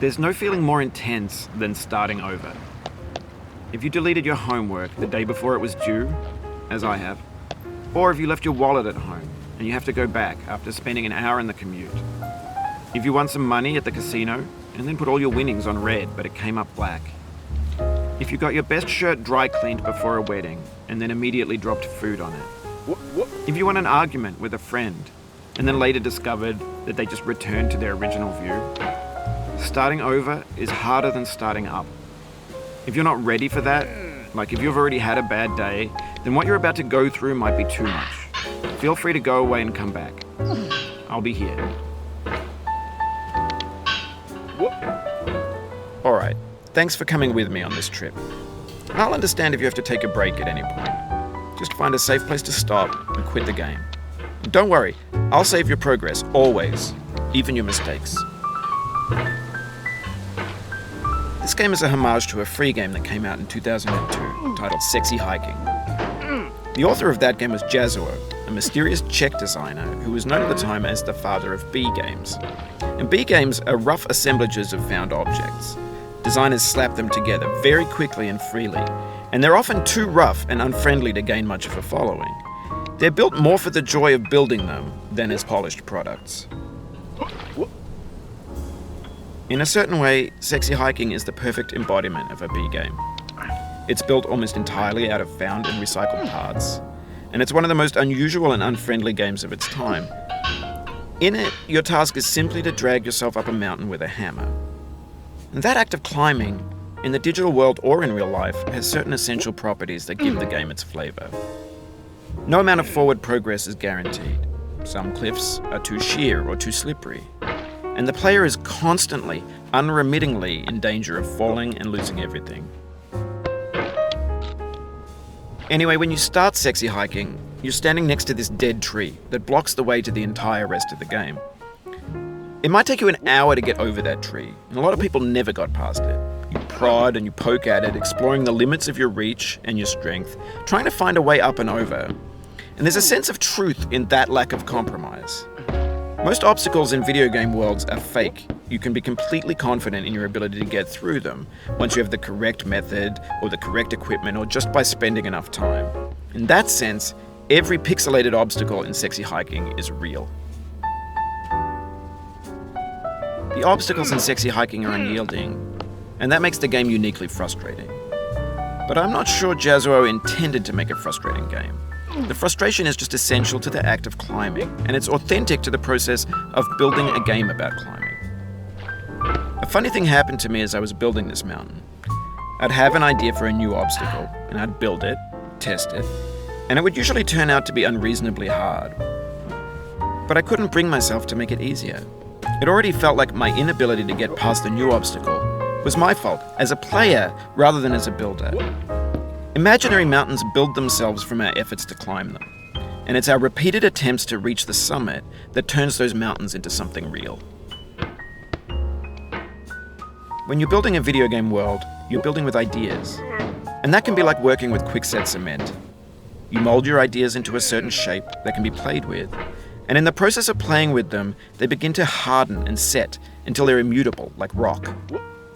There's no feeling more intense than starting over. If you deleted your homework the day before it was due, as I have, or if you left your wallet at home and you have to go back after spending an hour in the commute. If you won some money at the casino and then put all your winnings on red but it came up black. If you got your best shirt dry cleaned before a wedding and then immediately dropped food on it. If you won an argument with a friend and then later discovered that they just returned to their original view. Starting over is harder than starting up. If you're not ready for that, like if you've already had a bad day, then what you're about to go through might be too much. Feel free to go away and come back. I'll be here. Alright, thanks for coming with me on this trip. I'll understand if you have to take a break at any point. Just find a safe place to stop and quit the game. And don't worry, I'll save your progress, always, even your mistakes. This game is a homage to a free game that came out in 2002, titled Sexy Hiking. The author of that game was Jazuo, a mysterious Czech designer who was known at the time as the father of B games. And B games are rough assemblages of found objects. Designers slap them together very quickly and freely, and they're often too rough and unfriendly to gain much of a following. They're built more for the joy of building them than as polished products. In a certain way, Sexy Hiking is the perfect embodiment of a B game. It's built almost entirely out of found and recycled parts, and it's one of the most unusual and unfriendly games of its time. In it, your task is simply to drag yourself up a mountain with a hammer. And that act of climbing, in the digital world or in real life, has certain essential properties that give the game its flavor. No amount of forward progress is guaranteed. Some cliffs are too sheer or too slippery. And the player is constantly, unremittingly in danger of falling and losing everything. Anyway, when you start Sexy Hiking, you're standing next to this dead tree that blocks the way to the entire rest of the game. It might take you an hour to get over that tree, and a lot of people never got past it. You prod and you poke at it, exploring the limits of your reach and your strength, trying to find a way up and over. And there's a sense of truth in that lack of compromise. Most obstacles in video game worlds are fake. You can be completely confident in your ability to get through them once you have the correct method or the correct equipment or just by spending enough time. In that sense, every pixelated obstacle in Sexy Hiking is real. The obstacles in Sexy Hiking are unyielding, and that makes the game uniquely frustrating. But I'm not sure Jazuo intended to make a frustrating game. The frustration is just essential to the act of climbing, and it's authentic to the process of building a game about climbing. A funny thing happened to me as I was building this mountain. I'd have an idea for a new obstacle, and I'd build it, test it, and it would usually turn out to be unreasonably hard. But I couldn't bring myself to make it easier. It already felt like my inability to get past the new obstacle was my fault as a player rather than as a builder. Imaginary mountains build themselves from our efforts to climb them, and it's our repeated attempts to reach the summit that turns those mountains into something real. When you're building a video game world, you're building with ideas, and that can be like working with quickset cement. You mold your ideas into a certain shape that can be played with, and in the process of playing with them, they begin to harden and set until they're immutable, like rock.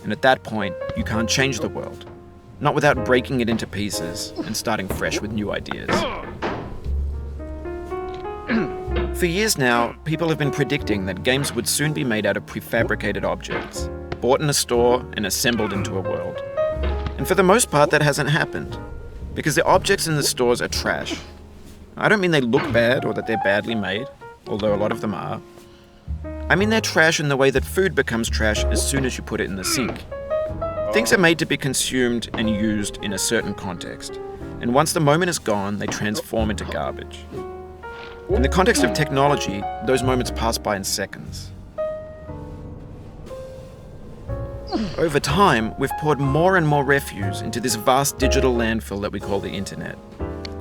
And at that point, you can't change the world. Not without breaking it into pieces and starting fresh with new ideas. For years now, people have been predicting that games would soon be made out of prefabricated objects, bought in a store and assembled into a world. And for the most part, that hasn't happened, because the objects in the stores are trash. I don't mean they look bad or that they're badly made, although a lot of them are. I mean they're trash in the way that food becomes trash as soon as you put it in the sink. Things are made to be consumed and used in a certain context, and once the moment is gone, they transform into garbage. In the context of technology, those moments pass by in seconds. Over time, we've poured more and more refuse into this vast digital landfill that we call the internet.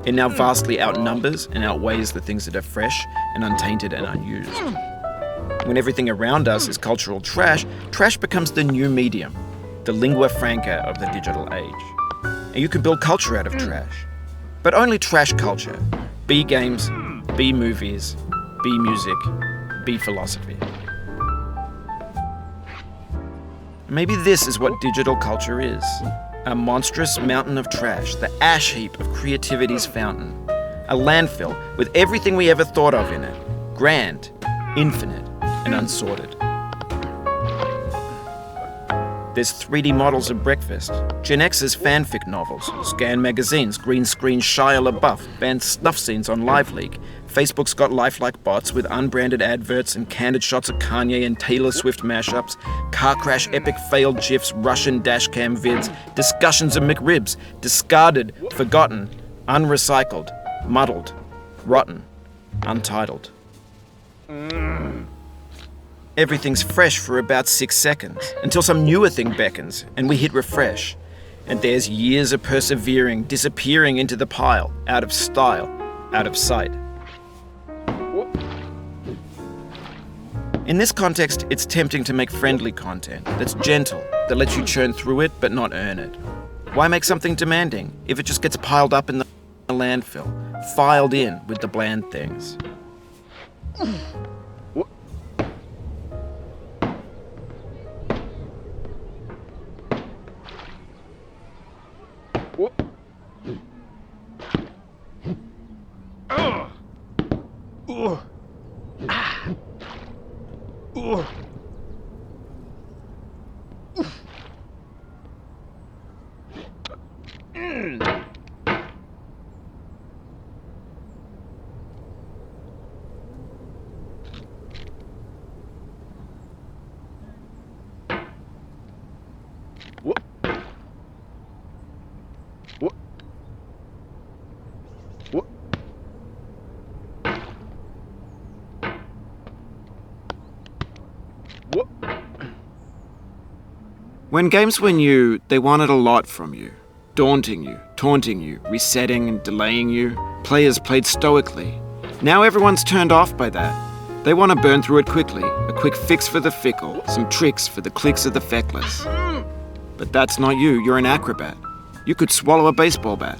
It now vastly outnumbers and outweighs the things that are fresh and untainted and unused. When everything around us is cultural trash, trash becomes the new medium, the lingua franca of the digital age. And you can build culture out of trash. But only trash culture. B games, B movies, B music, B philosophy. Maybe this is what digital culture is. A monstrous mountain of trash, the ash heap of creativity's fountain. A landfill with everything we ever thought of in it. Grand, infinite, and unsorted. There's 3D models of breakfast, Gen X's fanfic novels, scan magazines, green screen Shia LaBeouf, banned snuff scenes on LiveLeak. Facebook's got lifelike bots with unbranded adverts and candid shots of Kanye and Taylor Swift mashups, car crash epic failed GIFs, Russian dashcam vids, discussions of McRibs, discarded, forgotten, unrecycled, muddled, rotten, untitled. Everything's fresh for about 6 seconds, until some newer thing beckons, and we hit refresh. And there's years of persevering, disappearing into the pile, out of style, out of sight. In this context, it's tempting to make friendly content that's gentle, that lets you churn through it but not earn it. Why make something demanding if it just gets piled up in the landfill, filed in with the bland things? When games were new, they wanted a lot from you. Daunting you, taunting you, resetting and delaying you. Players played stoically. Now everyone's turned off by that. They want to burn through it quickly, a quick fix for the fickle, some tricks for the clicks of the feckless. But that's not you, you're an acrobat. You could swallow a baseball bat.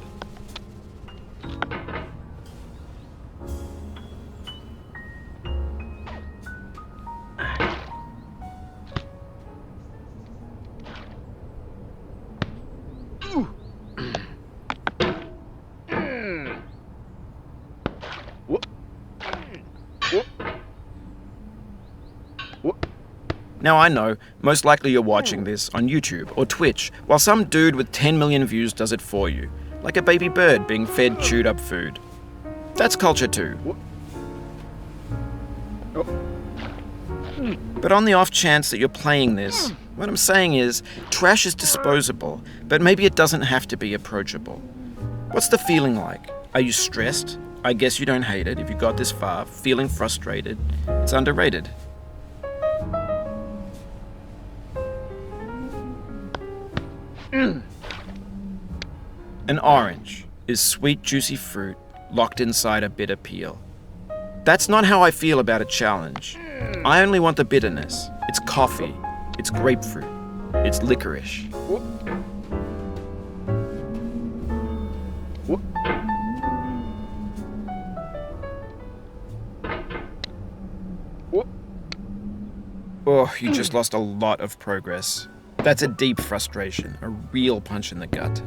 Now I know, most likely you're watching this on YouTube or Twitch, while some dude with 10 million views does it for you, like a baby bird being fed chewed up food. That's culture too. But on the off chance that you're playing this, what I'm saying is, trash is disposable, but maybe it doesn't have to be approachable. What's the feeling like? Are you stressed? I guess you don't hate it if you got this far. Feeling frustrated? It's underrated. An orange is sweet, juicy fruit locked inside a bitter peel. That's not how I feel about a challenge. I only want the bitterness. It's coffee. It's grapefruit. It's licorice. Oh, you just lost a lot of progress. That's a deep frustration, a real punch in the gut.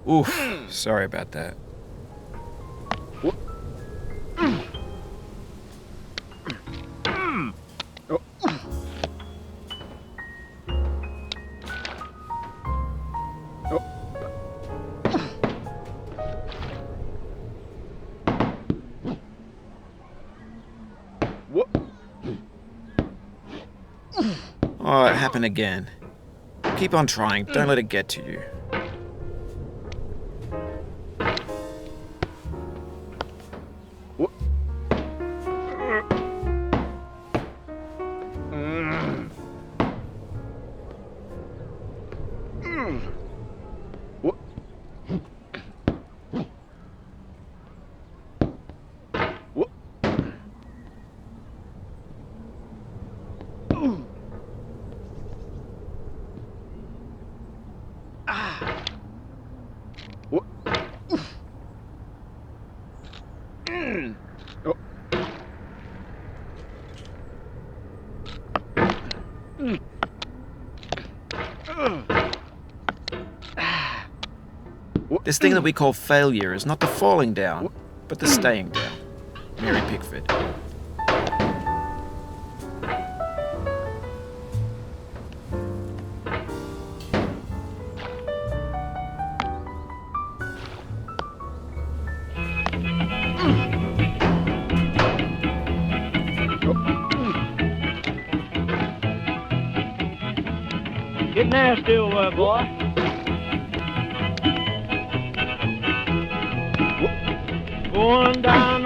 Oof, sorry about that. Oh, it happened again. Keep on trying. Don't let it get to you. This thing that we call failure is not the falling down, but the staying down. Mary Pickford. Get nasty, old boy. Going down